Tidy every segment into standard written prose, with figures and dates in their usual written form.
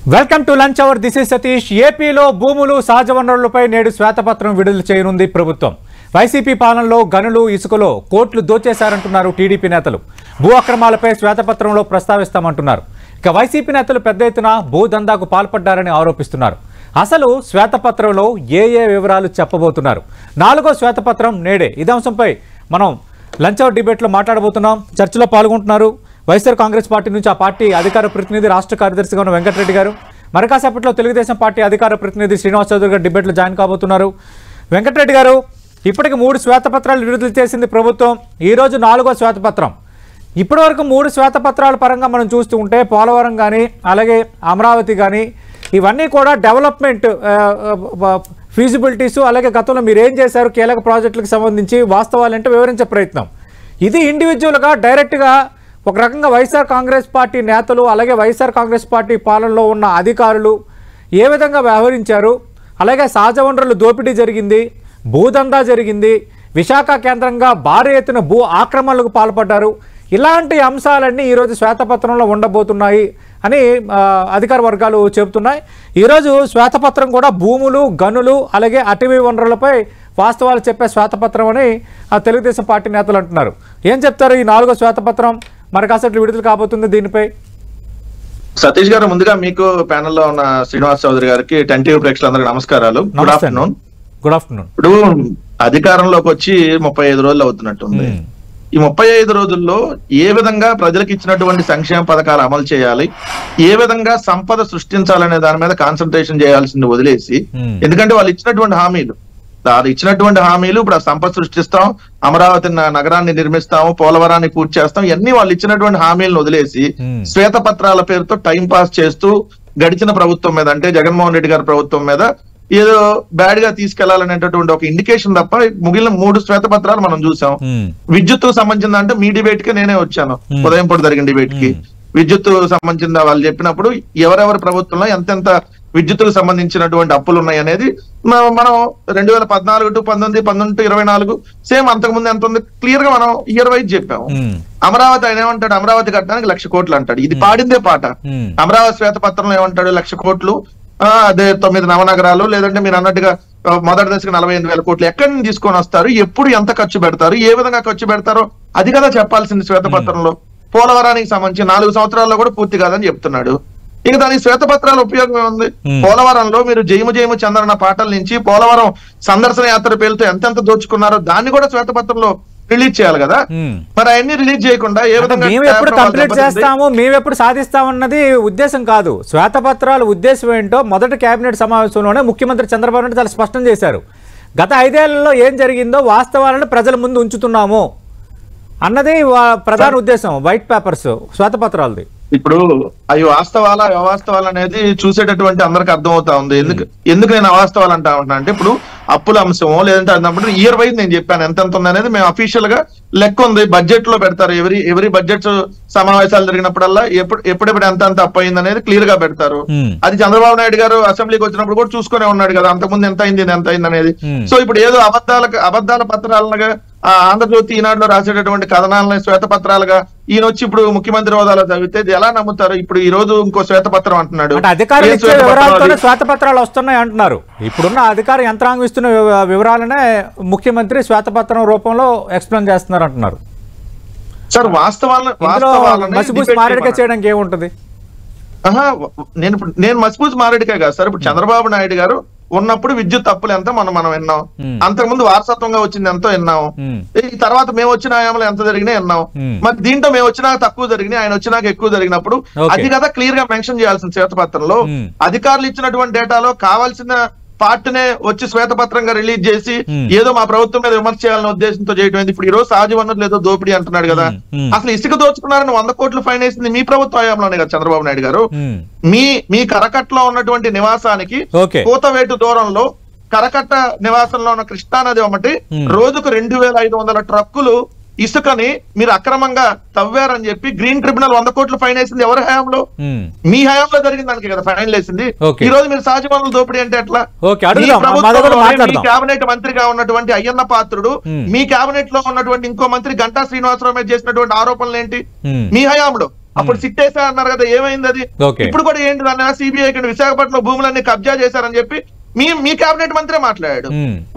Welcome to lunch hour. This is Satish. ఏపీలో భూములు సహజ వనరులపై నేడు శ్వేతపత్రం విడుదల చేయనుంది ప్రభుత్వం. వైసీపీ పాలనలో గనులు ఇసుకలో కోట్లు దోచేశారంటున్నారు టీడీపీ నేతలు. భూ అక్రమాలపై శ్వేతపత్రంలో ప్రస్తావిస్తామంటున్నారు. ఇక వైసీపీ నేతలు పెద్ద ఎత్తున భూదందాకు పాల్పడ్డారని ఆరోపిస్తున్నారు. అసలు శ్వేతపత్రంలో ఏ వివరాలు చెప్పబోతున్నారు? 4వ శ్వేతపత్రం నేడే. ఇదే అంశంపై మనం లంచ్ అవర్ డిబేట్లో మాట్లాడబోతున్నాం. చర్చలో పాల్గొంటున్నారు వైఎస్ఆర్ కాంగ్రెస్ పార్టీ నుంచి ఆ పార్టీ అధికార ప్రతినిధి రాష్ట్ర కార్యదర్శిగా ఉన్న వెంకటరెడ్డి గారు. మరికాసేపట్లో తెలుగుదేశం పార్టీ అధికార ప్రతినిధి శ్రీనివాస్ చౌదరి గారు డిబేట్లో జాయిన్ కాబోతున్నారు. వెంకటరెడ్డి గారు, ఇప్పటికి 3 శ్వేతపత్రాలు విడుదల చేసింది ప్రభుత్వం. ఈరోజు 4వ శ్వేతపత్రం. ఇప్పటివరకు 3 శ్వేతపత్రాల పరంగా మనం చూస్తూ ఉంటే పోలవరం కానీ అలాగే అమరావతి కానీ ఇవన్నీ కూడా డెవలప్మెంట్ ఫీజిబిలిటీస్, అలాగే గతంలో మీరు ఏం చేశారు కీలక ప్రాజెక్టులకు సంబంధించి వాస్తవాలంటే వివరించే ప్రయత్నం. ఇది ఇండివిజువల్గా డైరెక్ట్గా ఒక రకంగా వైఎస్ఆర్ కాంగ్రెస్ పార్టీ నేతలు అలాగే వైఎస్ఆర్ కాంగ్రెస్ పార్టీ పాలనలో ఉన్న అధికారులు ఏ విధంగా వ్యవహరించారు, అలాగే సహజ వనరులు దోపిడీ జరిగింది, భూదందా జరిగింది, విశాఖ కేంద్రంగా భారీ ఎత్తున భూ ఆక్రమణలకు పాల్పడ్డారు. ఇలాంటి అంశాలన్నీ ఈరోజు శ్వేతపత్రంలో ఉండబోతున్నాయి అని అధికార వర్గాలు చెబుతున్నాయి. ఈరోజు శ్వేతపత్రం కూడా భూములు, గనులు అలాగే అటవీ వనరులపై వాస్తవాలు చెప్పే శ్వేతపత్రం అని తెలుగుదేశం పార్టీ నేతలు అంటున్నారు. ఏం చెప్తారు? ఈ 4వ శ్వేతపత్రం మరి కాసేపు విడుదల కాబోతుంది. దీనిపై సతీష్ గారు, ముందుగా మీకు ప్యానెల్లో ఉన్న శ్రీనివాస్ చౌదరి గారికి, టెన్ టీవీ ప్రేక్షకులందరికీ నమస్కారాలు. Good afternoon. Good afternoon. ఇప్పుడు అధికారంలోకి వచ్చి 35 రోజులు అవుతున్నట్టుంది. ఈ 35 రోజుల్లో ఏ విధంగా ప్రజలకు ఇచ్చినటువంటి సంక్షేమ పథకాలు అమలు చేయాలి, ఏ విధంగా సంపద సృష్టించాలనే దాని మీద కాన్సన్ట్రేషన్ చేయాల్సింది వదిలేసి, ఎందుకంటే వాళ్ళు ఇచ్చినటువంటి హామీలు ఇప్పుడు సంపద సృష్టిస్తాం, అమరావతి నగరాన్ని నిర్మిస్తాము, పోలవరాన్ని పూర్తి చేస్తాం, ఇవన్నీ వాళ్ళు ఇచ్చినటువంటి హామీలను వదిలేసి శ్వేతపత్రాల పేరుతో టైం పాస్ చేస్తూ గడిచిన ప్రభుత్వం మీద, అంటే జగన్మోహన్ రెడ్డి గారి ప్రభుత్వం మీద ఏదో బ్యాడ్ గా తీసుకెళ్లాలనేటటువంటి ఒక ఇండికేషన్ తప్ప మిగిలిన 3 శ్వేతపత్రాలు మనం చూసాం. విద్యుత్ సంబంధించింది అంటే మీ డిబేట్ కి నేనే వచ్చాను, ఉదయం పూట జరిగిన డిబేట్ కి. విద్యుత్ సంబంధించిందా వాళ్ళు చెప్పినప్పుడు ఎవరెవరి ప్రభుత్వంలో ఎంతెంత విద్యుత్తుకు సంబంధించినటువంటి అప్పులు ఉన్నాయి అనేది మనం 2014 టు 19, 19 టు 24 సేమ్ అంతకుముందు ఎంత ఉంది క్లియర్ గా మనం ఇయర్ వైజ్ చెప్పాము. అమరావతి ఆయన ఏమంటాడు, అమరావతి కట్టడానికి 1,00,000 కోట్లు అంటాడు. ఇది పాడిందే పాట. అమరావతి శ్వేతపత్రంలో ఏమంటాడు, 1,00,000 కోట్లు, అదే 9 నవనగరాలు, లేదంటే మీరు అన్నట్టుగా మొదటి దశకు 48,000 కోట్లు ఎక్కడి నుంచి తీసుకొని వస్తారు, ఎప్పుడు ఎంత ఖర్చు పెడతారు, ఏ విధంగా ఖర్చు పెడతారో అది కదా చెప్పాల్సింది శ్వేతపత్రంలో. పోలవరానికి సంబంధించి 4 సంవత్సరాల్లో కూడా పూర్తి కాదని చెప్తున్నాడు. ఇక దానికి శ్వేతపత్రాల ఉపయోగం ఉంది. పోలవరంలో మీరు జయము జయము చంద్రన్న పాటల నుంచి పోలవరం సందర్శన యాత్ర పేరుతో ఎంతెంత దోచుకున్నారో దాన్ని కూడా శ్వేతపత్రంలో రిలీజ్ చేయాలి కదా. మరి అవన్నీ రిలీజ్ చేయకుండా ఏ విధంగా మేము ఎప్పుడు కంప్లీట్ చేస్తాము, మేము ఎప్పుడు సాధిస్తామన్నది ఉద్దేశం కాదు. శ్వేతపత్రాల ఉద్దేశం ఏంటో మొదటి కేబినెట్ సమావేశంలోనే ముఖ్యమంత్రి చంద్రబాబు నాయుడు చాలా స్పష్టం చేశారు. గత 5 ఏళ్లలో ఏం జరిగిందో వాస్తవాలను ప్రజల ముందు ఉంచుతున్నాము అన్నది ప్రధాన ఉద్దేశం వైట్ పేపర్స్ శ్వేతపత్రాలది. ఇప్పుడు అవి వాస్తవాలా అవాస్తవాలు అనేది చూసేటటువంటి అందరికి అర్థమవుతా ఉంది. ఎందుకు నేను అవాస్తవాలు అంటా ఉంటున్నా అంటే, ఇప్పుడు అప్పుల అంశమో లేదంటే అన్నప్పుడు ఇయర్ వైజ్ నేను చెప్పాను ఎంత ఉంది అనేది. మేము అఫీషియల్ గా లెక్క ఉంది, బడ్జెట్ లో పెడతారు. ఎవరి బడ్జెట్ సమావేశాలు జరిగినప్పుడల్లా ఎప్పుడెప్పుడు ఎంత అప్పు అయింది అనేది క్లియర్ గా పెడతారు. అది చంద్రబాబు నాయుడు గారు అసెంబ్లీకి వచ్చినప్పుడు కూడా చూసుకునే ఉన్నాడు కదా, అంతకుముందు ఎంత అయింది అనేది. సో ఇప్పుడు ఏదో అబద్ధాల పత్రాలుగా ఆంధ్రజ్యోతి ఈనాడులో రాసేటటువంటి కథనాలని శ్వేతపత్రాలుగా ఈయన వచ్చి ఇప్పుడు ముఖ్యమంత్రి హోదాలో చదివితే ఎలా నమ్ముతారు? ఇప్పుడు ఈ రోజు ఇంకో శ్వేతపత్రం అంటున్నాడు. శ్వేతపత్రాలు వస్తున్నాయి అంటున్నారు. ఇప్పుడున్న అధికార యంత్రాంగం ఇస్తున్న వివరాలనే ముఖ్యమంత్రి శ్వేతపత్రం రూపంలో ఎక్స్ప్లెయిన్ చేస్తున్నారు అంటున్నారు. సార్ మసిపూసి మారేడుకాయ చేయడానికి ఏముంటది? నేను మసిపూసి మారేడుకాయ కాదు సార్. ఇప్పుడు చంద్రబాబు నాయుడు గారు ఉన్నప్పుడు విద్యుత్ అప్పులు ఎంత మనం విన్నాం, అంతకుముందు వారసత్వంగా వచ్చింది ఎంతో విన్నాం, ఈ తర్వాత మేము వచ్చిన హయాంలో ఎంత జరిగినా విన్నాం. మరి దీంట్లో మేము వచ్చినాక తక్కువ జరిగినాయి, ఆయన వచ్చినాక ఎక్కువ జరిగినప్పుడు అది కదా క్లియర్ గా మెన్షన్ చేయాల్సిన శ్వేతపత్రంలో. అధికారులు ఇచ్చినటువంటి డేటాలో కావాల్సిన పార్టీనే వచ్చి శ్వేతపత్రంగా రిలీజ్ చేసి ఏదో మా ప్రభుత్వం మీద విమర్శ చేయాలనే ఉద్దేశంతో చేయడం. ఇప్పుడు ఈ రోజు సహజ వనరులు ఏదో దోపిడీ అంటున్నాడు కదా. అసలు ఇసుక దోచుకున్నారని 100 కోట్లు ఫైన్ వేసింది మీ ప్రభుత్వ హయాంలోనే కదా చంద్రబాబు నాయుడు గారు. మీ కరకట్లో ఉన్నటువంటి నివాసానికి కూతవేటు దూరంలో కరకట్ట నివాసంలో ఉన్న కృష్ణానది ఒకటి రోజుకు 2,500 ట్రక్కులు ఇసుకని మీరు అక్రమంగా తవ్వారని చెప్పి గ్రీన్ ట్రిబ్యునల్ 100 కోట్లు ఫైన్ వేసింది ఎవరి హయాంలో? మీ హయాంలో జరిగిన దానికి కదా ఫైన్ వేసింది. ఈ రోజు మీరు సహజ వనరుల దోపిడీ అంటే ఎట్లా? మీ కేబినెట్ మంత్రిగా ఉన్నటువంటి అయ్యన్న పాత్రుడు, మీ కేబినెట్ లో ఉన్నటువంటి ఇంకో మంత్రి గంటా శ్రీనివాసరావు మీద చేసినటువంటి ఆరోపణలు ఏంటి మీ హయాంలో? అప్పుడు సిట్ వేసా అన్నారు కదా, ఏమైంది అది? ఇప్పుడు కూడా ఏంటి దాన్ని సిబిఐ విశాఖపట్నం భూములన్నీ కబ్జా చేశారని చెప్పి మీ కేబినెట్ మంత్రి మాట్లాడాడు.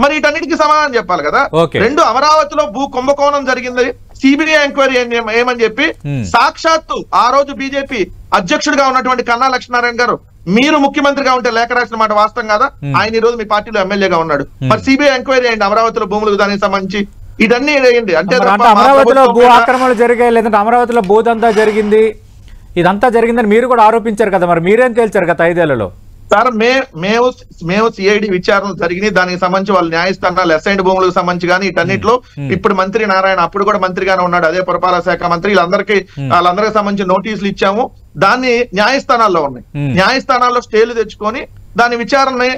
మరి వీటన్నిటికీ సమాధానం చెప్పాలి కదా. రెండు, అమరావతిలో భూ కుంభకోణం జరిగింది, సిబిఐ ఎంక్వైరీ ఏమని చెప్పి సాక్షాత్తు ఆ రోజు బీజేపీ అధ్యక్షుడిగా ఉన్నటువంటి కన్నా లక్ష్మీనారాయణ గారు మీరు ముఖ్యమంత్రిగా ఉంటే లేఖ రాసిన మాట వాస్తవం కదా, ఆయన ఈ రోజు మీ పార్టీలో ఎమ్మెల్యేగా ఉన్నాడు. మరి సిబిఐ ఎంక్వైరీ అయ్యండి అమరావతిలో భూములకు దానికి సంబంధించి, ఇదన్నీ వేయండి. అంటే అమరావతిలో భూ ఆక్రమణలు జరిగాయి, లేదంటే అమరావతిలో భూదంతా జరిగింది, ఇదంతా జరిగిందని మీరు కూడా ఆరోపించారు కదా, మరి మీరేం తేల్చారు గత 5 ఏళ్లలో? సార్ మేము సిఐడి విచారణలు జరిగినాయి, దానికి సంబంధించి వాళ్ళు న్యాయస్థానాలు అసైన్డ్ భూములకు సంబంధించి కానీ వీటన్నిటిలో ఇప్పుడు మంత్రి నారాయణ అప్పుడు కూడా మంత్రిగానే ఉన్నాడు, అదే పురపాలక శాఖ మంత్రి, వాళ్ళందరికీ సంబంధించి నోటీసులు ఇచ్చాము, దాన్ని న్యాయస్థానాల్లో ఉన్నాయి. న్యాయస్థానాల్లో స్టేలు తెచ్చుకొని దాని విచారణని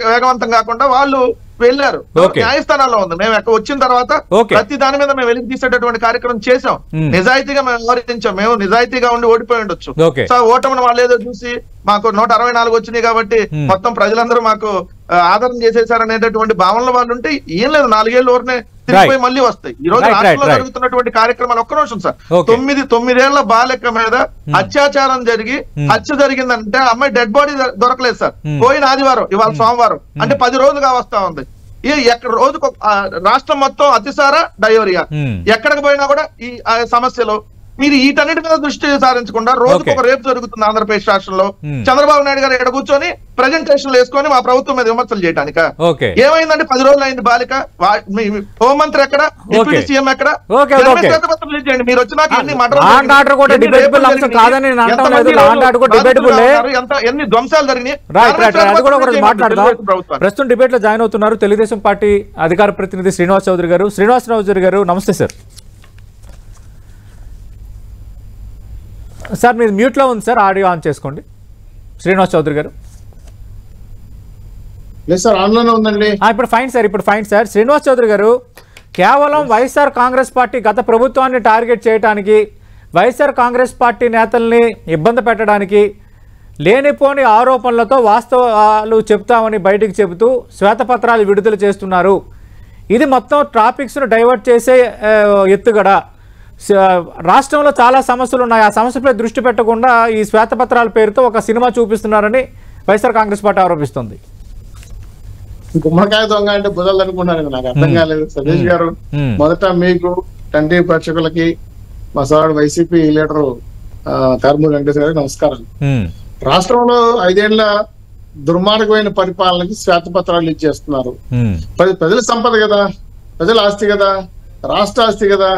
వేగవంతం కాకుండా వాళ్ళు వెళ్ళారు, న్యాయస్థానాల్లో ఉంది. మేము ఎక్కడ వచ్చిన తర్వాత ప్రతి దాని మీద మేము వెలికి తీసేటటువంటి కార్యక్రమం చేసాం, నిజాయితీగా మేము వ్యవహరించాం. మేము నిజాయితీగా ఉండి ఓడిపోయి ఉండొచ్చు, సో ఓటమిని వాళ్ళు ఏదో చూసి మాకు 164 వచ్చినాయి కాబట్టి మొత్తం ప్రజలందరూ మాకు ఆదరణ చేసేసారనేటటువంటి భావనలో వాళ్ళు ఉంటే ఏం లేదు, 4 ఏళ్ళు ఊరినే తిరిగిపోయి మళ్ళీ వస్తాయి. ఈ రోజు రాష్ట్రంలో జరుగుతున్నటువంటి కార్యక్రమాలు, ఒక్క నిమిషం సార్, 9 ఏళ్ల బాలిక మీద అత్యాచారం జరిగి హత్య జరిగిందంటే అమ్మాయి డెడ్ బాడీ దొరకలేదు సార్, పోయిన ఆదివారం, ఇవాళ సోమవారం, అంటే 10 రోజులుగా వస్తా ఉంది. ఎక్కడ రోజుకు రాష్ట్రం మొత్తం అతిసార డయోరియా, ఎక్కడికి పోయినా కూడా ఈ సమస్యలు. మీరు వీటన్నిటి మీద దృష్టి సారించకుండా రోజుకు ఒక రేపు జరుగుతుంది ఆంధ్రప్రదేశ్ రాష్ట్రంలో. చంద్రబాబు నాయుడు గారు ఇక్కడ కూర్చొని ప్రెజెంటేషన్లు వేసుకొని మా ప్రభుత్వం మీద విమర్శలు చేయడానిక ఏమైందంటే 10 రోజులు అయింది బాలిక, హోంమంత్రి ఎక్కడ, డిప్యూటీ సీఎం ఎక్కడ, మీరు వచ్చినాక ఎన్ని ధ్వంసాలు జరిగినాయి. ప్రస్తుతం డిబేట్ లో జాయిన్ అవుతున్నారు తెలుగుదేశం పార్టీ అధికార ప్రతినిధి శ్రీనివాస్ చౌదరి గారు. నమస్తే సార్. సార్ మీరు మ్యూట్లో ఉంది సార్, ఆడియో ఆన్ చేసుకోండి. శ్రీనివాస్ చౌదరి గారు ఇప్పుడు ఫైన్ సార్. శ్రీనివాస్ చౌదరి గారు, కేవలం వైఎస్ఆర్ కాంగ్రెస్ పార్టీ గత ప్రభుత్వాన్ని టార్గెట్ చేయడానికి, వైఎస్ఆర్ కాంగ్రెస్ పార్టీ నేతల్ని ఇబ్బంది పెట్టడానికి, లేనిపోని ఆరోపణలతో వాస్తవాలు చెప్తామని బయటికి చెబుతూ శ్వేతపత్రాలు విడుదల చేస్తున్నారు. ఇది మొత్తం ట్రాఫిక్స్ను డైవర్ట్ చేసే ఎత్తుగడ. రాష్ట్రంలో చాలా సమస్యలు ఉన్నాయి, ఆ సమస్యపై దృష్టి పెట్టకుండా ఈ శ్వేతపత్రాల పేరుతో ఒక సినిమా చూపిస్తున్నారని వైఎస్ఆర్ కాంగ్రెస్ పార్టీ ఆరోపిస్తుంది. గుమ్మడికాయ దొంగ అంటే బుధలు అనుకున్నారు, నాకు అర్థం కాలేదు. సతీష్ గారు, మొదట మీకు తండ్రి ప్రేక్షకులకి మా sir YCP leader Karmuri Venkateswara గారికి నమస్కారం. రాష్ట్రంలో 5 ఏళ్ల దుర్మార్గమైన పరిపాలనకి శ్వేతపత్రాలు ఇచ్చేస్తున్నారు. ప్రజల సంపద కదా, ప్రజల ఆస్తి కదా, రాష్ట్ర ఆస్తి కదా,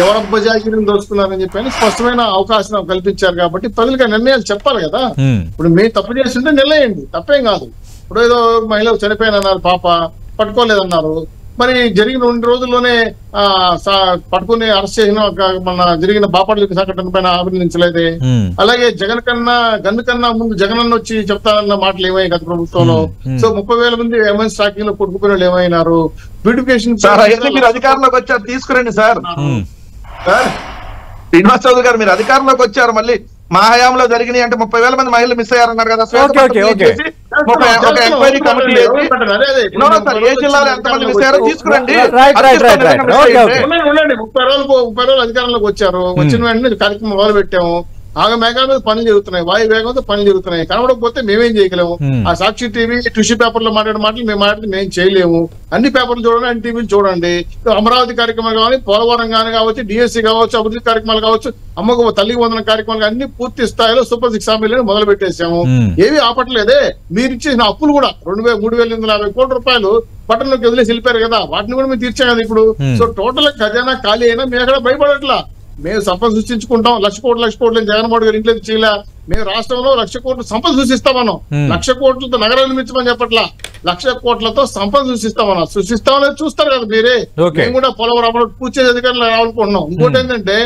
ఎవర బజాగిరిని దోచుకున్నారని చెప్పి స్పష్టమైన అవకాశం కల్పించారు. కాబట్టి ప్రజలకు నిర్ణయాలు చెప్పాలి కదా. ఇప్పుడు మీరు తప్పు చేస్తుంటే నిలయండి, తప్పేం కాదు. ఇప్పుడు ఏదో మహిళ చనిపోయినన్నారు, పాప పట్టుకోలేదన్నారు, మరి జరిగిన 2 రోజుల్లోనే పట్టుకుని అరెస్ట్ చేసిన మన జరిగిన బాపట్ల సంఘటన పైన అభినందించలేదే. అలాగే గన్ను కన్నా ముందు జగనన్న వచ్చి చెప్తారన్న మాటలు ఏమయ్యాయి గత ప్రభుత్వంలో. సో 30,000 మంది ఎంఎన్ స్టాకింగ్ లో కొట్టుకుపోయిన వాళ్ళు ఏమైనారు. బ్యూటిఫికేషన్ అధికారంలోకి వచ్చారు, తీసుకురండి సార్. శ్రీనివాస్ చౌదరి గారు, మీరు అధికారంలోకి వచ్చారు, మళ్ళీ మా హయాంలో జరిగినాయి అంటే 30,000 మంది మహిళలు మిస్ అయ్యారన్నారు కదా. ఎంక్వైరీ కమిటీ ఏ జిల్లాలో ఎంతమంది మిస్ అయ్యారో తీసుకురండి. 30 రోజులు అధికారంలోకి వచ్చారు, వచ్చిన వెంటనే కార్యక్రమం మొదలు పెట్టాము. ఆగమేఘాల మీద పనులు జరుగుతున్నాయి, వాయు వేగంతో పనులు జరుగుతున్నాయి. కనబడకపోతే మేమేం చేయగలేము. ఆ సాక్షి టీవీ టిష్యూ పేపర్ లో మాట్లాడే మాటలు మేము మాట్లాడి మేము చేయలేము. అన్ని పేపర్లు చూడండి, అన్ని టీవీలు చూడండి. అమరావతి కార్యక్రమాలు కావాలి, పోలవరం కానీ కావచ్చు, డిఎస్సీ కావచ్చు, అభివృద్ధి కార్యక్రమాలు కావచ్చు, అమ్మకు తల్లికి వందన కార్యక్రమాలు అన్ని పూర్తి స్థాయిలో సూపర్ 6 హామీలను మొదలు పెట్టేశాము. ఏవి ఆపట్లేదే. మీరు ఇచ్చేసిన అప్పులు కూడా 3,850 కోట్ల రూపాయలు పట్టణంలోకి వదిలేసి వెళ్ళిపోయారు కదా, వాటిని కూడా మేము తీర్చాం కదా ఇప్పుడు. సో టోటల్ ఖజానా ఖాళీ అయినా మేము ఎక్కడ భయపడట్లా. మేము సంపద సృష్టించుకుంటాం. 1,00 కోట్లు జగన్మోహన్ గారు ఇంట్లో చేయలే. మేము రాష్ట్రంలో 1,00 కోట్లు సంపద సృష్టిస్తామన్నాం. 1,00 కోట్లతో నగరాలు నిర్మించమని చెప్పట్లా, 1,00 కోట్లతో సంపద సృష్టిస్తామన్నా. సృష్టిస్తామని చూస్తారు కదా మీరే. మేము కూడా పోలవరం పూర్తి చేసే అధికారులు రావాలనుకుంటున్నాం. ఇంకోటి ఏంటంటే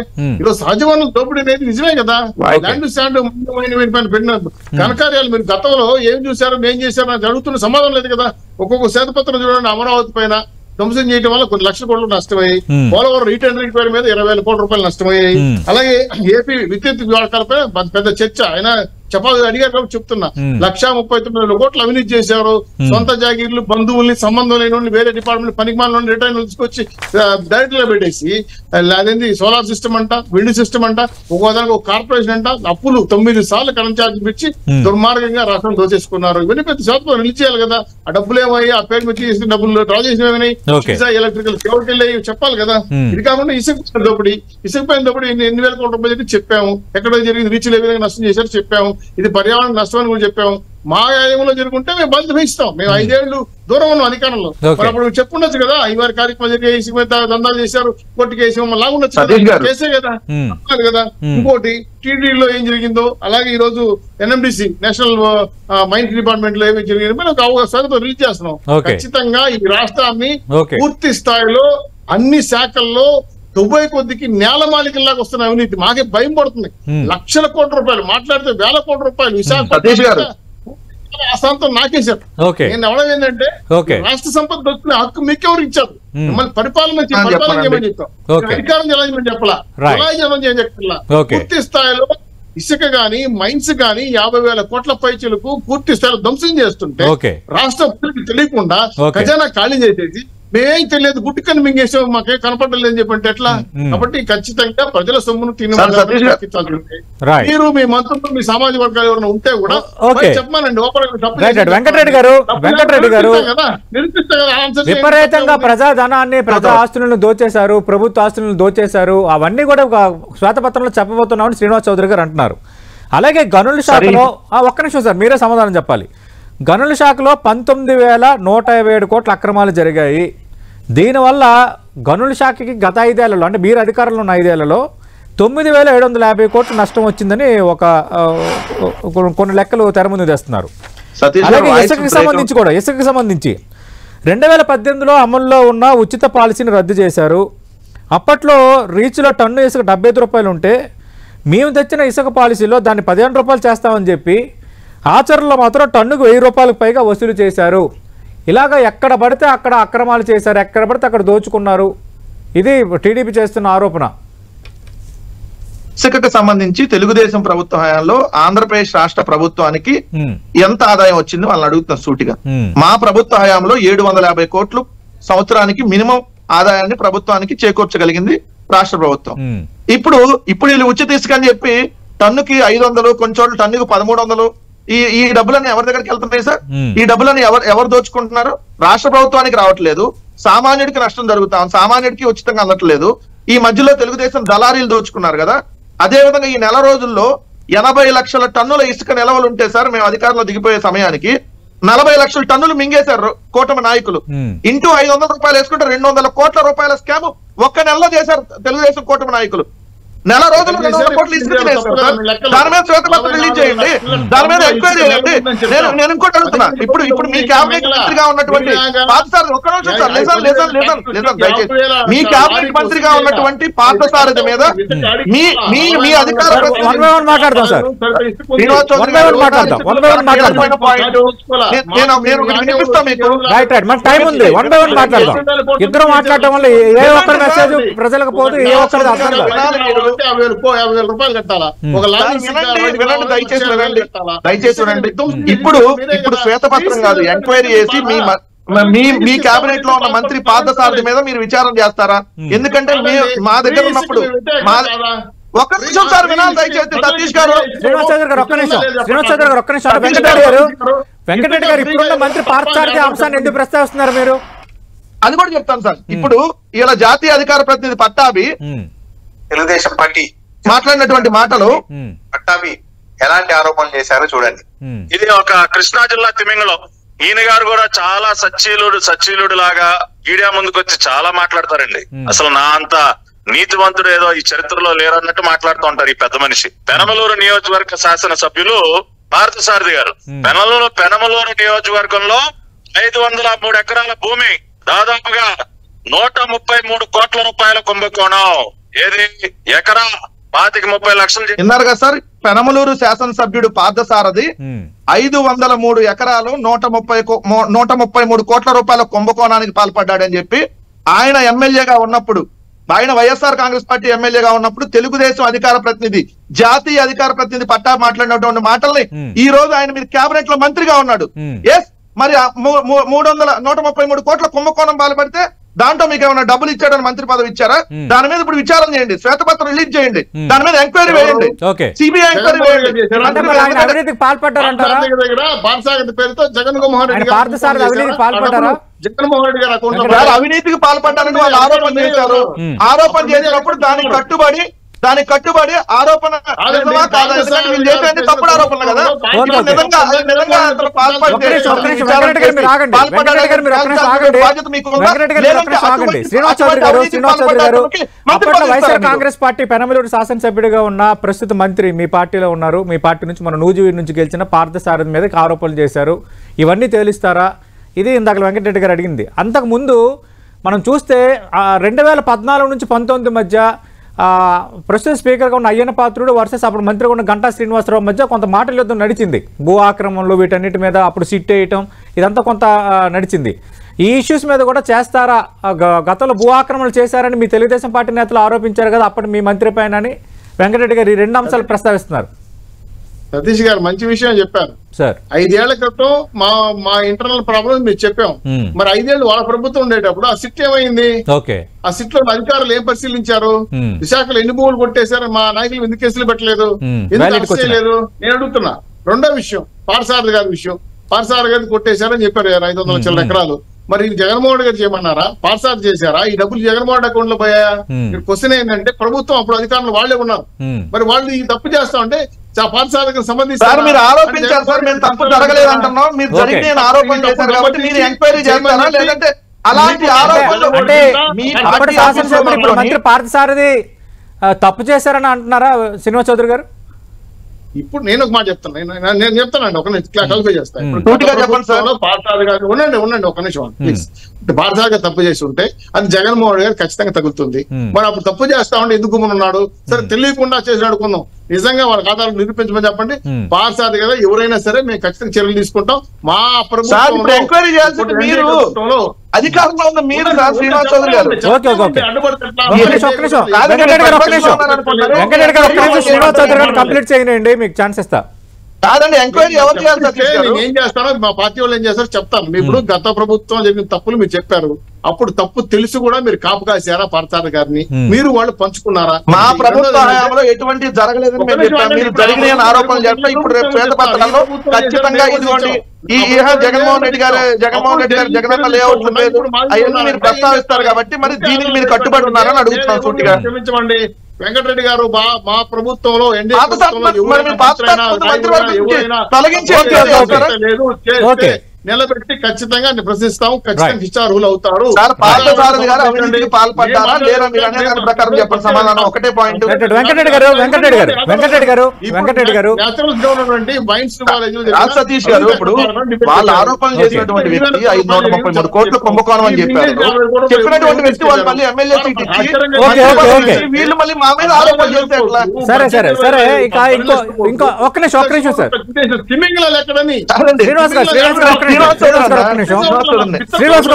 ఈరోజు సహజ వనరుల దోపిడీ అనేది నిజమే కదా. ల్యాండ్ స్టాండ్ పెట్టిన ఘనకార్యాలు మీరు గతంలో ఏం చూశారో ఏం చేశారో నాకు అడుగుతున్న సమాధానం లేదు కదా. ఒక్కొక్క శ్వేతపత్రం చూడండి, అమరావతి పైన ధ్వంసం చేయడం వల్ల కొన్ని 1,00 కోట్లు నష్టమయ్యాయి. పోలవరం రీటెండరింగ్ పేరు మీద 20,000 కోట్ల రూపాయలు నష్టమయ్యాయి. అలాగే ఏపీ విద్యుత్ వ్యవహారాలపై పెద్ద చర్చ అయినా చెప్పాలి అడిగారు కాబట్టి చెప్తున్నా. 1,39,000 కోట్లు అవినీతి చేశారు. సొంత జాగీర్లు, బంధువుల్ని, సంబంధం లేని వేరే డిపార్ట్మెంట్ పనికిమాల రిటర్న్ తీసుకొచ్చి డైరెక్ట్ గా పెట్టేసి అదేంటి సోలార్ సిస్టమ్ అంట, విండ్ సిస్టమ్ అంట, ఒక్కోదానికి ఒక కార్పొరేషన్ అంట, అప్పులు 9 సార్లు కరెంట్ ఛార్జ్ పెంచి దుర్మార్గంగా రాష్ట్రం దోచేసుకున్నారు. ఇవన్నీ పెద్ద శాతం రిలీజ్ చేయాలి కదా. ఆ డబ్బులు ఏమయ్యి, ఆ పేరు మీద చేసిన డబ్బులు డ్రా చేసినవి, ఎలక్ట్రికల్ కేబుల్ చెప్పాలి కదా. ఇది కాకుండా ఇసుక దోపిడీ, ఇసుక పైన దోపిడీ ఎన్ని వేల కోట్ల రూపాయలు చెప్పాము. ఎక్కడ జరిగింది, రీచ్లు ఏ విధంగా నష్టం చేశారు చెప్పాము. ఇది పర్యావరణ నష్టం అని కూడా చెప్పాము. మా ఆయంలో జరుగుంటే మేము బంద్ పెంచుతాం. మేము 5 ఏళ్లు దూరం ఉన్నాం అధికారంలో. మరి అప్పుడు చెప్పుండొచ్చు కదా, ఇవారి కార్యక్రమం జరిగే ఇసుక మీద దందాలు చేశారు, కోర్టుకి వేసి లాగా ఉండొచ్చు, కేసే కదా కదా. ఇంకోటి టీడీలో ఏం జరిగిందో, అలాగే ఈ రోజు NMDC నేషనల్ మైన్స్ డిపార్ట్మెంట్ లో ఏమి జరిగిందో రిలీజ్ చేస్తున్నాం. ఖచ్చితంగా ఈ రాష్ట్రాన్ని పూర్తి స్థాయిలో అన్ని శాఖల్లో దుబాయ్ కొద్దికి నేల మాలికల్లాగా వస్తున్న అవినీతి మాకే భయం పడుతుంది. లక్షల కోట్ల రూపాయలు మాట్లాడితే వేల కోట్ల రూపాయలు విశాఖపట్నం అశాంతం నాకేశారు. నేను అవడం ఏంటంటే రాష్ట్ర సంపద దొరుకుతున్న హక్కు మీకెవరు ఇచ్చారు? మిమ్మల్ని పరిపాలన చేయమని చెప్తాం, అధికారం చెలాయించమని చెప్పలా, చెప్పలా. పూర్తి స్థాయిలో ఇసుక గాని మైన్స్ గాని 50,000 కోట్ల పైచలకు పూర్తి స్థాయిలో ధ్వంసం చేస్తుంటే రాష్ట్ర తెలియకుండా ఖజానా ఖాళీ చేసేసి మేమేం తెలియదు, గుట్టుకని మింగేసాం, మాకే కనపడలేదు అని చెప్పంటే ఎట్లా? కాబట్టి ఖచ్చితంగా ప్రజల సొమ్మును తిని మీరు మీ మంత్రులు, మీ సామాజిక వర్గాలు ఎవరైనా ఉంటే కూడా చెప్పమానండి. వెంకటరెడ్డి గారు విపరీతంగా ప్రజా ధనాన్ని, ప్రజా ఆస్తులను దోచేశారు, ప్రభుత్వ ఆస్తులను దోచేశారు, అవన్నీ కూడా ఒక శ్వేతపత్రంలో చెప్పబోతున్నామని శ్రీనివాస్ చౌదరి గారు అంటున్నారు. అలాగే గనుల శాఖలో ఒక్క నిమిషం సార్, మీరే సమాధానం చెప్పాలి. గనుల శాఖలో 19,157 కోట్ల అక్రమాలు జరిగాయి. దీనివల్ల గనుల శాఖకి గత 5 ఏళ్లలో, అంటే మీరు అధికారంలో ఉన్న 5 ఏళ్లలో 9,750 కోట్ల నష్టం వచ్చిందని కొన్ని లెక్కలు తెర ముందు తెస్తున్నారు. అలాగే ఇసుకకి సంబంధించి 2018లో అమల్లో ఉన్న ఉచిత పాలసీని రద్దు చేశారు. అప్పట్లో రీచ్లో టన్ను ఇసుక 75 రూపాయలు ఉంటే మేము తెచ్చిన ఇసుక పాలసీలో దాన్ని 15 రూపాయలు చేస్తామని చెప్పి ఆచరణలో మాత్రం టన్నుకు 1000 రూపాయలకు పైగా వసూలు చేశారు. ఇలాగా ఎక్కడ పడితే అక్కడ అక్రమాలు చేశారు, ఎక్కడ పడితే అక్కడ దోచుకున్నారు. ఇది టీడీపీ చేస్తున్న ఆరోపణ. ఇసుకకు సంబంధించి తెలుగుదేశం ప్రభుత్వ హయాంలో ఆంధ్రప్రదేశ్ రాష్ట్ర ప్రభుత్వానికి ఎంత ఆదాయం వచ్చింది వాళ్ళని అడుగుతున్న సూటిగా. మా ప్రభుత్వ హయాంలో 750 కోట్లు సంవత్సరానికి మినిమం ఆదాయాన్ని ప్రభుత్వానికి చేకూర్చగలిగింది రాష్ట్ర ప్రభుత్వం. ఇప్పుడు వీళ్ళు ఉచిత ఇసుక అని చెప్పి టన్నుకి 500, కొన్ని చోట్ల టన్నుకి 1300. ఈ డబ్బులన్నీ ఎవరి దగ్గరికి వెళ్తున్నాయి సార్? ఈ డబ్బులని ఎవరు దోచుకుంటున్నారు? రాష్ట్ర ప్రభుత్వానికి రావట్లేదు, సామాన్యుడికి నష్టం జరుగుతాం, సామాన్యుడికి ఉచితంగా అందట్లేదు. ఈ మధ్యలో తెలుగుదేశం దళారీలు దోచుకున్నారు కదా. అదే విధంగా ఈ నెల రోజుల్లో 80 లక్షల టన్నుల ఇసుక నిల్వలు ఉంటే సార్, మేము అధికారంలో దిగిపోయే సమయానికి 40 లక్షల టన్నులు మింగేశారు కూటమి నాయకులు. ఇంటూ 500 రూపాయలు వేసుకుంటే 200 కోట్ల రూపాయల స్కామ్ ఒక్క నెలలో చేశారు తెలుగుదేశం కూటమి నాయకులు. నెల రోజులు 200 కోట్లు ఇసుక తినేశారు సార్. దాని మీద శ్వేతపత్రం రిలీజ్ చేయండి, దాని మీద ఎంక్వైరీ చేయండి. నేను ఇంకోటి అడుగుతున్నా, ఇప్పుడు మీ క్యాబినెట్ మంత్రిగా ఉన్నటువంటి పార్థసారథి, ఒక్క నిమిషం సార్, దయచేసి మీ క్యాబినెట్ మంత్రిగా ఉన్నటువంటి పార్థసారథి మీద మీ అధికార మాట్లాడతాం సార్, శ్రీనివాస్ చౌదరి వినిపిస్తాం మీకు. టైం ఉంది, 1 by 1 మాట్లాడదాం. ఇద్దరు మాట్లాడటం వల్ల ఏ ఒక్కరి మెసేజ్ ప్రజలకు పోదు, ఏ ఒక్కరిది అర్థం కాదు. 50,000 రూపాయలు కట్టాలా? దయచేసి వినండి. ఇప్పుడు శ్వేతపత్రం కాదు, ఎంక్వైరీ చేసి మీ కేబినెట్ లో ఉన్న మంత్రి పార్థసారథి మీద మీరు విచారణ చేస్తారా? ఎందుకంటే మా దగ్గర ఉన్నప్పుడు ఒక్క నిమిషం సార్ వినాలి దయచేసి. సతీష్ గారు, శ్రీనివాస్ చౌదరి గారు ఒక్క నిమిషం. వెంకటరెడ్డి గారు ఇప్పుడున్న మంత్రి పార్థసారథి అంశాన్ని ఎందుకు ప్రస్తావిస్తున్నారు మీరు? అది కూడా చెప్తాను సార్. ఇప్పుడు ఇలా జాతీయ అధికార ప్రతినిధి పట్టాభి తెలుగుదేశం పార్టీ మాట్లాడినటువంటి మాటలు, పట్టాభి ఎలాంటి ఆరోపణలు చేశారో చూడండి. ఇది ఒక కృష్ణా జిల్లా తిమింగలో ఈయన గారు కూడా చాలా సచ్చీలుడు లాగా మీడియా ముందుకు వచ్చి చాలా మాట్లాడతారండి. అసలు నా అంత నీతివంతుడు ఏదో ఈ చరిత్రలో లేరన్నట్టు మాట్లాడుతూ ఉంటారు ఈ పెద్ద మనిషి. పెనమలూరు నియోజకవర్గ శాసనసభ్యులు పార్థసారథి గారు పెనమలూరు నియోజకవర్గంలో 503 ఎకరాల భూమి, దాదాపుగా 133 కోట్ల రూపాయల కుంభకోణం. ఏది ఎకరా 25-30 లక్షలు విన్నారు కదా సార్. పెనమలూరు శాసనసభ్యుడు పార్థసారథి 503 ఎకరాలు 133 కోట్ల రూపాయల కుంభకోణానికి పాల్పడ్డాడని చెప్పి ఆయన ఎమ్మెల్యేగా ఉన్నప్పుడు ఆయన వైఎస్ఆర్ కాంగ్రెస్ పార్టీ ఎమ్మెల్యేగా ఉన్నప్పుడు తెలుగుదేశం అధికార ప్రతినిధి, జాతీయ అధికార ప్రతినిధి పట్టా మాట్లాడినటువంటి మాటల్ని ఈ రోజు ఆయన మీరు కేబినెట్ లో మంత్రిగా ఉన్నాడు. ఎస్, మరి 133 కోట్ల కుంభకోణం పాల్పడితే దాంట్లో మీకు ఏమైనా డబ్బులు ఇచ్చాడని మంత్రి పదవి ఇచ్చారా? దాని మీద ఇప్పుడు విచారణ చేయండి, శ్వేతపత్రం రిలీజ్ చేయండి, దాని మీద ఎంక్వైరీ వేయండి, సిబిఐ ఎంక్వైరీ వేయండి. పేరుతో జగన్మోహన్ రెడ్డి గారు అవినీతికి పాల్పడ్డారని వాళ్ళు ఆరోపణ చేశారు. ఆరోపణ చేసినప్పుడు దానికి కట్టుబడి ఆరోపణ తప్పుడు ఆరోపణలు కదా. వైఎస్ఆర్ కాంగ్రెస్ పార్టీ పెనమలూరు శాసనసభ్యుడిగా ఉన్న ప్రస్తుత మంత్రి మీ పార్టీలో ఉన్నారు. మీ పార్టీ నుంచి మన నూజివీడు నుంచి గెలిచిన పార్థసారథి మీద ఆరోపణలు చేశారు. ఇవన్నీ తేలిస్తారా? ఇది ఇందాక వెంకటరెడ్డి గారు అడిగింది. అంతకుముందు మనం చూస్తే 2014 నుంచి 2019 మధ్య ప్రస్తుత స్పీకర్గా ఉన్న అయ్యన్న పాత్రుడు వర్సెస్ అప్పుడు మంత్రిగా ఉన్న గంటా శ్రీనివాసరావు మధ్య కొంత మాటల యుద్ధం నడిచింది. భూ ఆక్రమణలు వీటన్నిటి మీద అప్పుడు సిట్ వేయటం ఇదంతా కొంత నడిచింది. ఈ ఇష్యూస్ మీద కూడా చేస్తారా? గతంలో భూ ఆక్రమణలు చేశారని మీ తెలుగుదేశం పార్టీ నేతలు ఆరోపించారు కదా అప్పుడు మీ మంత్రి పైన అని వెంకటరెడ్డి గారు ఈ 2 అంశాలు ప్రస్తావిస్తున్నారు. సతీష్ గారు మంచి విషయం చెప్పారు సార్. 5 ఏళ్ల క్రితం మా ఇంటర్నల్ ప్రాబ్లం మీరు చెప్పాం. మరి 5 ఏళ్ళు వాళ్ళ ప్రభుత్వం ఉండేటప్పుడు ఆ సిట్ ఏమైంది? ఆ సిట్ లో అధికారులు ఏం పరిశీలించారు? విశాఖలో ఎన్ని భూములు కొట్టేశారు? మా నాయకులు ఎందుకు కేసులు పెట్టలేదు, ఎందుకు అరెస్ట్ చేయలేదు? నేను అడుగుతున్నా. రెండో విషయం పార్థసారథి గారి విషయం. పార్థసారథి గారిని కొట్టేశారని చెప్పారు 500 చిల్లర ఎకరాలు. మరి జగన్మోహన్ రెడ్డి గారు చేయమన్నారా? పార్థసారథి చేశారా? ఈ డబ్బులు జగన్మోహన్ రెడ్డి అకౌంట్ లో పోయా? క్వశ్చన్ ఏంటంటే ప్రభుత్వం అప్పుడు అధికారులు వాళ్లే ఉన్నారు. మరి వాళ్ళు ఈ తప్పు చేస్తా ఉంటే పార్థసారథికి సంబంధించి మీరు ఆరోపించారు సార్, మేము తప్పు జరగలేదు అంటున్నాం. మీరు జరిగిన ఆరోపణ చేశారు కాబట్టి మీరు ఎంక్వైరీ చేస్తారా? లేదంటే అలాంటి ఆరోపణలు అంటే అప్పటి శాసనసభ్యులు ఇప్పుడు మంత్రి పార్థసారథి తప్పు చేశారని అంటున్నారా శ్రీనివాస్ చౌదరి గారు? ఇప్పుడు నేను ఒక మాట చెప్తాను, నేను చెప్తానండి, ఒక క్లారిఫై చేస్తాను. పార్థసారథి గారు ఉండండి ఒక నిమిషం ప్లీజ్. పార్థసారథి గారు తప్పు చేసి ఉంటే అది జగన్మోహన్ రెడ్డి గారు ఖచ్చితంగా తగులుతుంది. మరి అప్పుడు తప్పు చేస్తా ఉంటే ఎందుకు ఉన్నాడు? సరే తెలియకుండా చేసి అడుగుకుందాం, నిజంగా వాళ్ళ ఖాతాలు నిరూపించమని చెప్పండి. పార్థసారథి కదా ఎవరైనా సరే మేము ఖచ్చితంగా చర్యలు తీసుకుంటాం. మా ప్రభుత్వంలో అధికారంలో ఉన్న మీరు శ్రీనివాస్ చౌదరి గారు శ్రీనివాస్ చౌదరి గారు కంప్లీట్ చేయండి, మీకు ఛాన్స్ ఇస్తా. కాదండి, ఎంక్వైరీ ఎవరు చేయాలి? నేను ఏం చేస్తానో మా పార్టీ వాళ్ళు ఏం చేస్తారో చెప్తాను. మీ ఇప్పుడు గత ప్రభుత్వం జరిగిన తప్పులు మీరు చెప్పారు. అప్పుడు తప్పు తెలిసి కూడా మీరు కాపు కాసారా పార్థసారథి గారిని? మీరు వాళ్ళు పంచుకున్నారా? మా ప్రభుత్వ హయాంలో ఎటువంటి జరగలేదని మేము చెప్పాం. మీరు జరిగిన ఆరోపణలు చేస్తా ఇప్పుడు రేపు శ్వేతపత్రంలో ఖచ్చితంగా ఇదిగోండి ఈ జగన్మోహన్ రెడ్డి గారు జగనన్న లేఅవుట్ లేదు అవన్నీ మీరు ప్రస్తావిస్తారు కాబట్టి మరి దీనికి మీరు కట్టుబడి ఉన్నారని అడుగుతున్నాం సూటిగా. క్షమించమండి వెంకటరెడ్డి గారు, మా ప్రభుత్వంలో నిలబెట్టి ఖచ్చితంగా ప్రశ్నిస్తాం, ఖచ్చితంగా శిక్షార్హులు అవుతారు. పార్థసారథి గారు అవినీతికి పాల్పడ్డారా లేరా మీరు అనే దాని ప్రకారం చెప్పండి సమాధానం. ఒకటే పాయింట్. వెంకటరెడ్డి గారు సతీష్ గారు ఇప్పుడు వాళ్ళు ఆరోపణలు చేసినటువంటి వ్యక్తి 533 కోట్ల కుంభకోణం అని చెప్పారు. చెప్పినటువంటి వ్యక్తి వాళ్ళు మళ్ళీ ఎమ్మెల్యే సీట్ ఇచ్చి వీళ్ళు మళ్ళీ మా మీద ఆరోపణ చేస్తే ఎట్లా? సరే సరే సరే ఇక ఇంకో ఒక్క నిమిషం సార్. తిమింగళాలు ఎక్కడని శ్రీనివాస్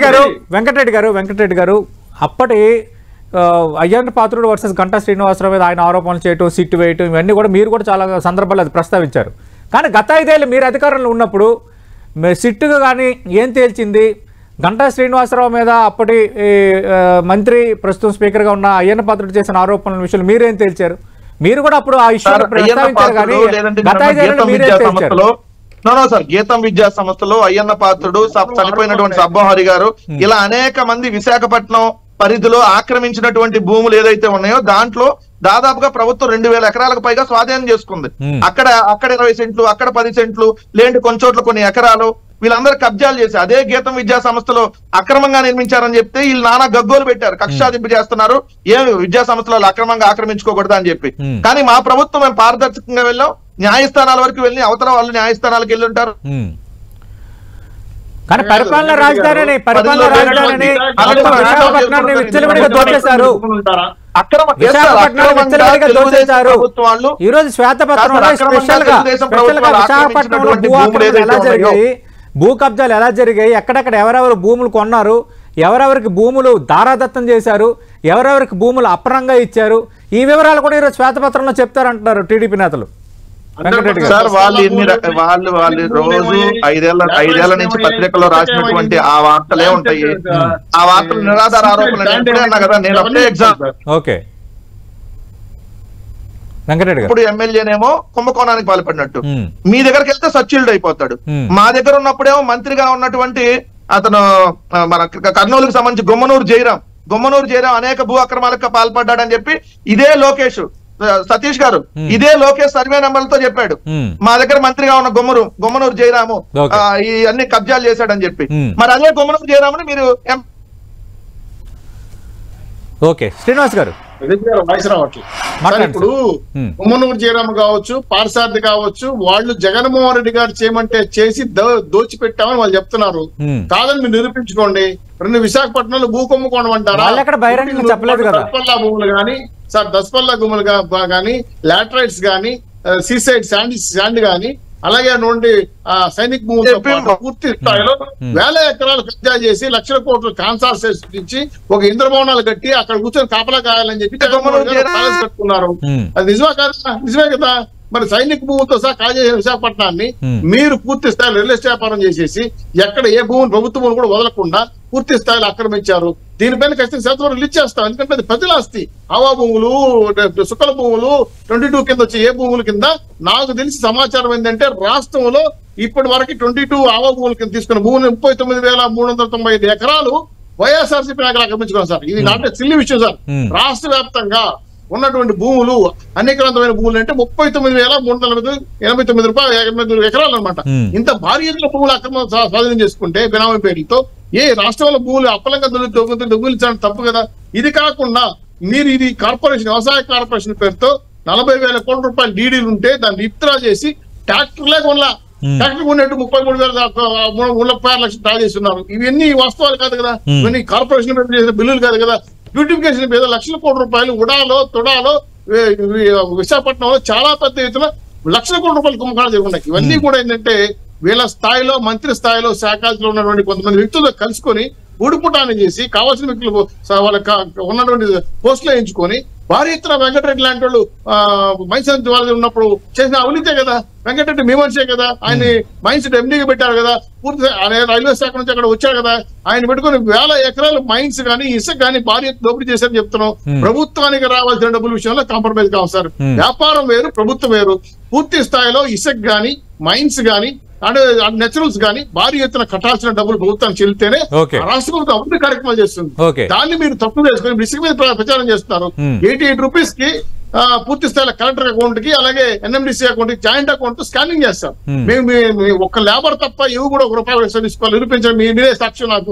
గారు వెంకటరెడ్డి గారు అప్పటి అయ్యన్న పాత్రుడు వర్సెస్ గంటా శ్రీనివాసరావు మీద ఆయన ఆరోపణలు చేయటం, సిట్టు వేయటం ఇవన్నీ కూడా మీరు కూడా చాలా సందర్భాలు అది ప్రస్తావించారు. కానీ గత 5 ఏళ్ళు మీరు అధికారంలో ఉన్నప్పుడు సిట్టుగా కానీ ఏం తేల్చింది? గంటా శ్రీనివాసరావు మీద అప్పటి మంత్రి ప్రస్తుతం స్పీకర్గా ఉన్న అయ్యన్న పాత్రుడు చేసిన ఆరోపణల విషయంలో మీరేం తేల్చారు? మీరు కూడా అప్పుడు ఆ ఇష్యూని ప్రస్తావించారు కానీ గత 5 ఏళ్ళు మీరే తేల్చారు. గీతం విద్యా సంస్థలో అయ్యన్న పాత్రుడు, చనిపోయినటువంటి సబ్బోహరి గారు, ఇలా అనేక మంది విశాఖపట్నం పరిధిలో ఆక్రమించినటువంటి భూములు ఏదైతే ఉన్నాయో దాంట్లో దాదాపుగా ప్రభుత్వం 2000 ఎకరాలకు పైగా స్వాధీనం చేసుకుంది. అక్కడ 20 సెంట్లు, అక్కడ 10 సెంట్లు, లేదంటే కొన్ని చోట్ల కొన్ని ఎకరాలు వీళ్ళందరూ కబ్జాలు చేసి అదే గీతం విద్యా సంస్థలో అక్రమంగా నిర్మించారని చెప్తే వీళ్ళు నానా గగ్గోలు పెట్టారు, కక్షాదింపు చేస్తున్నారు, ఏమి విద్యా సంస్థలో అక్రమంగా ఆక్రమించుకోకూడదు అని చెప్పి. కానీ మా ప్రభుత్వం మేము పారదర్శకంగా వెళ్ళాం, న్యాయస్థానాల వరకు వెళ్ళి అవతల వాళ్ళు న్యాయస్థానాలకు వెళ్ళి ఉంటారు. కానీ పరిపాలన రాజధాని విశాఖపట్నాన్ని విచ్చలవిడిగా దోచేశారు. ఈ రోజు శ్వేతపత్రంలో స్పెషల్ గా విశాఖపట్నంలో భూ కబ్జాలు ఎలా జరిగాయి, ఎక్కడెక్కడ ఎవరెవరు భూములు కొన్నారు, ఎవరెవరికి భూములు దారాదత్తం చేశారు, ఎవరెవరికి భూములు అప్రంగా ఇచ్చారు, ఈ వివరాలు కూడా ఈరోజు శ్వేతపత్రంలో చెప్తారంటున్నారు టీడీపీ నేతలు. వెంకటరెడ్డి గారు సార్ వాళ్ళు రోజు ఐదేళ్ల నుంచి పత్రికల్లో రాసినటువంటి ఆ వార్తలే ఉంటాయి. ఆ వార్తలు నిరాధార ఆరోపణలు అన్నా కదా. నేను ఒకటే ఎగ్జాంపుల్. ఓకే వెంకటరెడ్డి గారు, ఇప్పుడు ఎమ్మెల్యేనేమో కుంభకోణానికి పాల్పడినట్టు మీ దగ్గరికి వెళ్తే సచ్యుల్డ్ అయిపోతాడు. మా దగ్గర ఉన్నప్పుడేమో మంత్రిగా ఉన్నటువంటి అతను మన కర్నూలుకు సంబంధించి గుమ్మనూరు జయరాం అనేక భూ అక్రమాలకు పాల్పడ్డాడని చెప్పి ఇదే లోకేష్ సతీష్ గారు ఇదే లోకేష్ సర్వే నెంబర్లతో చెప్పాడు. మా దగ్గర మంత్రిగా ఉన్న గుమ్మనూరు జయరాము ఈ అన్ని కబ్జాలు చేశాడని చెప్పి. మరి అదే గుమ్మనూరు జయరాముని మీరు ఓకే శ్రీనివాస్ గారు వాయిస్ రావట్లేదు. ఇప్పుడు గుమ్మనూరు జయరామ్ కావచ్చు, పార్సార్థి కావచ్చు, వాళ్ళు జగన్మోహన్ రెడ్డి గారు చేయమంటే చేసి దోచిపెట్టామని వాళ్ళు చెప్తున్నారు. కాదని మీరు నిరూపించుకోండి. విశాఖపట్నంలో భూ కుంభకోణం అంటారా? దస్పల్లా భూములు కానీ సార్, దస్పల్లా భూములు కానీ, లాటరైట్స్ కానీ, సీసైడ్ శాండ్ కానీ, అలాగే నుండి సైనిక్ భూములతో పాటు పూర్తి స్థాయిలో వేల ఎకరాలు కబ్జా చేసి లక్షల కోట్లు కాన్సార్సేషన్ ఇచ్చి ఒక ఇంద్రభవనాలు కట్టి అక్కడ కూర్చొని కాపలా కాయాలని చెప్పి కట్టుకున్నారు. అది నిజమే కదా? నిజమే కదా. మరి సైనిక భూములతో సహా కాజేసిన విశాఖపట్నాన్ని మీరు పూర్తి స్థాయిలో రియల్ ఎస్టేట్ వ్యాపారం చేసేసి ఎక్కడ ఏ భూములు ప్రభుత్వ భూములు కూడా వదలకుండా పూర్తి స్థాయిలో ఆక్రమించారు. దీనిపైన ఖచ్చితంగా శాతం రిలీజ్ చేస్తాం. ఎందుకంటే అది ప్రజల ఆస్తి. హవా భూములు, సుక్కల భూములు 22 కింద వచ్చే ఏ భూముల కింద నాకు తెలిసి సమాచారం ఏంటంటే రాష్ట్రంలో ఇప్పటి వరకు 22 హవా భూముల కింద తీసుకున్న భూములు 39,395 ఎకరాలు వైఎస్ఆర్సీపీ నాయకులు ఆక్రమించుకున్నారు సార్. ఇది నాటే సిల్లి విషయం సార్. రాష్ట్ర వ్యాప్తంగా ఉన్నటువంటి భూములు అనేకవంతమైన భూములు అంటే 39,389 ఎకరాలు అనమాట. ఇంత భారీ ఎత్తున భూములు అక్రమ స్వాధీనం చేసుకుంటే బినామీ పేర్లతో ఏ రాష్ట్రంలో భూములు అప్పలంగా దొంగిలించడం తప్పు కదా. ఇది కాకుండా మీరు ఇది కార్పొరేషన్, వ్యవసాయ కార్పొరేషన్ పేరుతో 40,000 కోట్ల రూపాయలు డీడీలు ఉంటే దాన్ని విత్డ్రా చేసి ట్రాక్టర్లే కొనలా. ట్రాక్టర్ కొనేట్టు 33,36 లక్షలు డ్రా చేస్తున్నారు. ఇవన్నీ వాస్తవాలు కాదు కదా. ఇవన్నీ కార్పొరేషన్ చేసిన బిల్లులు కాదు కదా. బ్యూటిఫికేషన్ మీద లక్షల కోట్ల రూపాయలు ఉడాలో తొడాలో విశాఖపట్నంలో చాలా పెద్ద ఎత్తున లక్షల కోట్ల రూపాయలు కుంభకోణాలు జరుగుతున్నాయి. ఇవన్నీ కూడా ఏంటంటే వీళ్ళ స్థాయిలో, మంత్రి స్థాయిలో, శాఖలో ఉన్నటువంటి కొంతమంది వ్యక్తులతో కలుసుకొని ఊడిపుటాన్ని చేసి కావాల్సిన వ్యక్తులు వాళ్ళకి ఉన్నటువంటి పోస్టులు వేయించుకొని భారీ ఎత్తున వెంకటరెడ్డి లాంటి వాళ్ళు మైన్స్ వాళ్ళు ఉన్నప్పుడు చేసిన అవినీతే కదా. వెంకటరెడ్డి మీ మనిషే కదా. ఆయన మైన్స్ ఎండీగా పెట్టారు కదా. పూర్తి రైల్వే శాఖ నుంచి అక్కడ వచ్చారు కదా. ఆయన పెట్టుకుని వేల ఎకరాలు మైన్స్ కానీ ఇసుక కానీ భారీ దోపిడీ చేశారని చెప్తున్నాం. ప్రభుత్వానికి రావాల్సిన డబ్బుల విషయంలో కాంప్రమైజ్ కావాలి సార్. వ్యాపారం వేరు, ప్రభుత్వం వేరు. పూర్తి స్థాయిలో ఇసుక గానీ, మైన్స్ గానీ, నేచురల్స్ గానీ భారీ ఎత్తున కట్టాల్సిన డబ్బులు ప్రభుత్వం చెల్లితేనే రాష్ట్ర ప్రభుత్వం అభివృద్ధి కార్యక్రమాలు చేస్తుంది. దాన్ని మీరు తప్పు చేసుకుని ఇసుక మీద ప్రచారం చేస్తున్నారు. 88 రూపీస్ కి పూర్తి స్థాయిలో కలెక్టర్ అకౌంట్ కి అలాగే ఎన్ఎండిసి అకౌంట్ కి జాయింట్ అకౌంట్ స్కానింగ్ చేస్తాం. మేము ఒక్క లేబర్ తప్ప ఇవి కూడా ₹1 తీసుకోవాలి. నిరూపించండి. మీరే సాక్ష్యం నాకు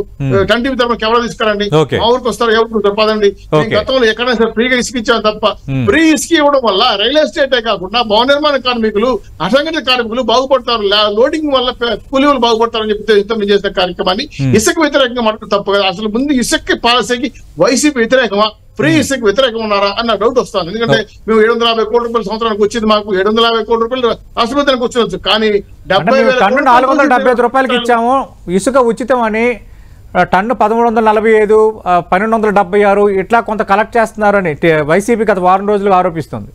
కంటివి తరఫున కెమెరా తీసుకురండి. మా ఊరికి వస్తారు, ఎవరికి చెప్పదండి. గతంలో ఎక్కడైనా సరే ఫ్రీగా ఇసుక ఇచ్చాను తప్ప. ఫ్రీ ఇసుక ఇవ్వడం వల్ల రియల్ ఎస్టేటే కాకుండా భవన నిర్మాణ కార్మికులు, అసంఘటిత కార్మికులు బాగుపడతారు. లోడింగ్ వల్ల కూలీలు బాగుపడతారని చెప్పి చేసిన కార్యక్రమాన్ని ఇసుక వ్యతిరేకంగా మాట్లాడు తప్పు కదా. అసలు ముందు ఇసుక పాలసీకి వైసీపీ వ్యతిరేకమా, ఫ్రీ ఇసుక వ్యతిరేకం ఉన్నారా అన్న డౌట్ వస్తుంది. ఎందుకంటే మేము 750 కోట్ల రూపాయలు సంవత్సరానికి వచ్చింది. మాకు 750 కోట్ల రూపాయలు ఆసుపత్రికి వచ్చినచ్చు. కానీ 475 రూపాయలకి ఇచ్చాము ఇసుక ఉచితం అని. టన్ను 1345, 1276 ఇట్లా కొంత కలెక్ట్ చేస్తున్నారని వైసీపీ గత వారం రోజులు ఆరోపిస్తుంది.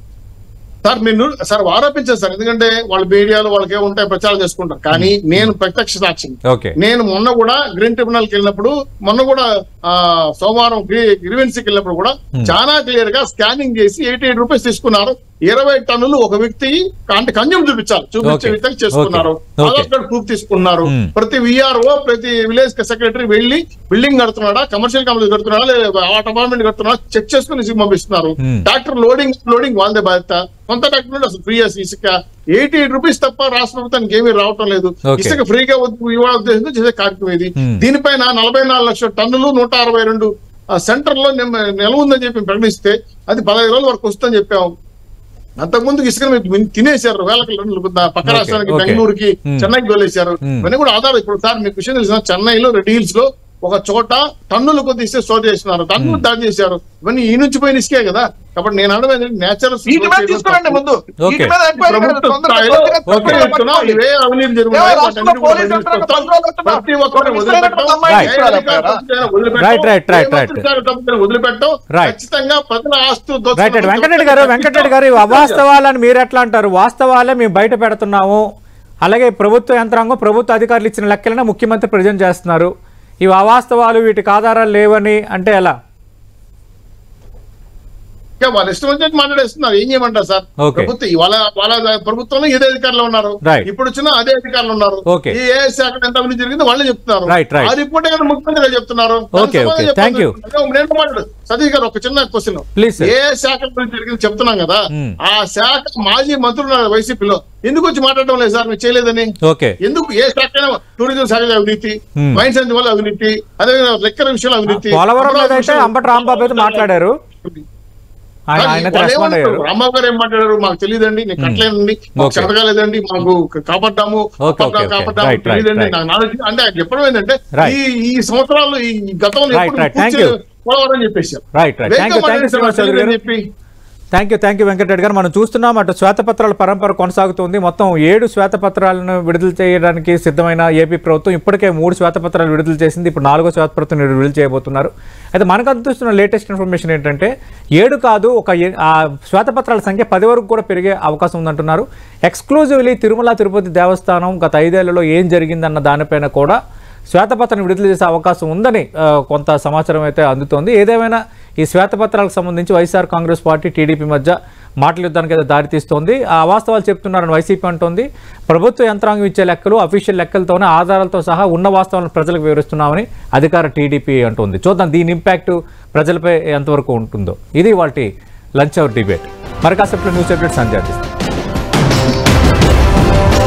సార్ మీరు సార్ ఆరోపించారు సార్. ఎందుకంటే వాళ్ళ మీడియాలో వాళ్ళకే ఉంటాయి, ప్రచారం చేసుకుంటారు. కానీ నేను ప్రత్యక్ష సాక్షిని. నేను మొన్న కూడా గ్రీన్ ట్రిబ్యునల్ కి వెళ్ళినప్పుడు, మొన్న కూడా సోమవారం గ్రీవెన్సీకి వెళ్ళినప్పుడు కూడా చాలా క్లియర్ గా స్కానింగ్ చేసి 88 రూపీస్ తీసుకున్నారు. 20 టన్నులు ఒక వ్యక్తి అంటే కన్జ్యూమ్ చూపించే విధంగా చేసుకున్నారు. ఆధార్ కార్డు ప్రూఫ్ తీసుకున్నారు. ప్రతి విఆర్ఓ, ప్రతి విలేజ్ సెక్రటరీ వెళ్లి బిల్డింగ్ కడుతున్నాడా, కమర్షియల్ కాంప్లెక్స్ కడుతున్నాడా, లేదా అపార్ట్మెంట్ కడుతున్నాడా చెక్ చేసుకుని పంపిస్తున్నారు. ట్రాక్టర్ లోడింగ్ వాళ్ళదే బాధ్యత. సొంత ట్రాక్టర్ అసలు ఫ్రీ ఇసుక 88 రూపీస్ తప్ప రాష్ట్ర ప్రభుత్వానికి ఏమీ రావటం లేదు. ఇసుక ఫ్రీగా ఇవ్వడం ఉద్దేశంతో చేసే కార్యక్రమం ఇది. దీనిపైన 44 లక్షల టన్నులు 162 సెంటర్ లో నిల్వ ఉందని చెప్పి ప్రకటిస్తే అది 15 రోజుల వరకు వస్తుందని చెప్పాము. అంతకుముందు ఇసుక తినేశారు. వేల కిలోమీటర్లు పక్క రాష్ట్రానికి, బెంగళూరుకి, చెన్నైకి తోలేశారు. ఇవన్నీ కూడా ఆధారం. ఇప్పుడు సార్ మీకు విషయం తెలిసిన చెన్నైలో రెడ్ హిల్స్ లో ఒక చోట టన్నులు కొద్ది ఇస్తే స్టోర్ చేస్తున్నారు, టన్నులు దాడి చేశారు. ఇవన్నీ ఈ నుంచి పోయిన ఇసుకే కదా. కాబట్టి నేను అనలేదు నేచురల్ వీటి మీద తీసుకోండి ముందు. వీటి మీద ఎంక్వైరీ ప్రభుత్వ స్థాయిలో ఇవే అవినీతి జరుగుతున్నాయి. ప్రతి ఒక్కరిని వదిలిపెట్టడం ఖచ్చితంగా ప్రజల ఆస్తులు. వెంకటరెడ్డి గారు అవాస్తవాలని మీరు ఎట్లా అంటారు? వాస్తవాలే మేము బయట పెడుతున్నాము, అలాగే ప్రభుత్వ యంత్రాంగం ప్రభుత్వ అధికారులు ఇచ్చిన లెక్కలనే ముఖ్యమంత్రి ప్రజెంట్ చేస్తున్నారు, ఇవి అవాస్తవాలు వీటికి ఆధారాలు లేవని అంటే ఎలా? వాళ్ళు ఇష్టం వచ్చినట్టు మాట్లాడేస్తున్నారు. ఏం చేయమంటారు సార్? ప్రభుత్వం వాళ్ళ ప్రభుత్వంలో ఇదే అధికారులు ఉన్నారు, ఇప్పుడు వచ్చిన అదే అధికారులు ఉన్నారు. ఏ శాఖ ఎంత అభివృద్ధి జరిగిందో వాళ్ళే చెప్తున్నారు. ఆ రిపోర్ట్ ముఖ్యమంత్రి చెప్తున్నారు. నేను మాట్లాడు సతీష్ గారు ఒక చిన్న క్వశ్చన్, ఏ శాఖ అభివృద్ధి జరిగింది చెప్తున్నాం కదా, ఆ శాఖ మాజీ మంత్రులు ఉన్నారు వైసీపీలో, ఎందుకు వచ్చి మాట్లాడడం లేదు సార్? మీరు చేయలేదని ఎందుకు? ఏ శాఖ టూరిజం శాఖ అవినీతి, మైన్స్ అండ్ వల్ల అవినీతి, అదేవిధంగా లెక్కల విషయంలో అవినీతి. అంబటి రాంబాబు అయితే మాట్లాడారు, రాంబాబు గారు ఏం మాట్లాడారు మాకు తెలియదండి, నేను కట్టలేదండి, మాకు చదవలేదండి, మాకు కాపాడ్డాము తెలియదండి. నాకు నాలెడ్జ్ అంటే చెప్పడం ఏంటంటే ఈ సంవత్సరాలు ఈ గతంలో పోలవరం చెప్పేశారు. థ్యాంక్ యూ వెంకటరెడ్డి గారు. మనం చూస్తున్నాం అటు శ్వేతపత్రాల పరంపర కొనసాగుతుంది. మొత్తం 7 శ్వేతపత్రాలను విడుదల చేయడానికి సిద్ధమైన ఏపీ ప్రభుత్వం ఇప్పటికే 3 శ్వేతపత్రాలు విడుదల చేసింది. ఇప్పుడు 4వ శ్వేతపత్రం విడుదల చేయబోతున్నారు. అయితే మనకు అందుతున్న లేటెస్ట్ ఇన్ఫర్మేషన్ ఏంటంటే 7 కాదు, శ్వేతపత్రాల సంఖ్య 10 వరకు కూడా పెరిగే అవకాశం ఉందంటున్నారు. ఎక్స్క్లూజివ్లీ తిరుమల తిరుపతి దేవస్థానం గత 5 ఏళ్లలో ఏం జరిగిందన్న దానిపైన కూడా శ్వేతపత్రం విడుదల చేసే అవకాశం ఉందని కొంత సమాచారం అయితే అందుతోంది. ఏదేమైనా ఈ శ్వేతపత్రాలకు సంబంధించి వైఎస్ఆర్ కాంగ్రెస్ పార్టీ టీడీపీ మధ్య మాటల యుద్ధానికి అయితే దారితీస్తోంది. ఆ అవాస్తవాలు చెప్తున్నారని వైసీపీ అంటోంది. ప్రభుత్వ యంత్రాంగం ఇచ్చే లెక్కలు అఫీషియల్ లెక్కలతోనే ఆధారాలతో సహా ఉన్న వాస్తవాలను ప్రజలకు వివరిస్తున్నామని అధికార టీడీపీ అంటోంది. చూద్దాం దీని ఇంపాక్ట్ ప్రజలపై ఎంతవరకు ఉంటుందో. ఇది వాటి లంచ్ అవర్ డిబేట్. మరి కాసేపట్లో న్యూస్ అప్డేట్స్ అందిస్తాం.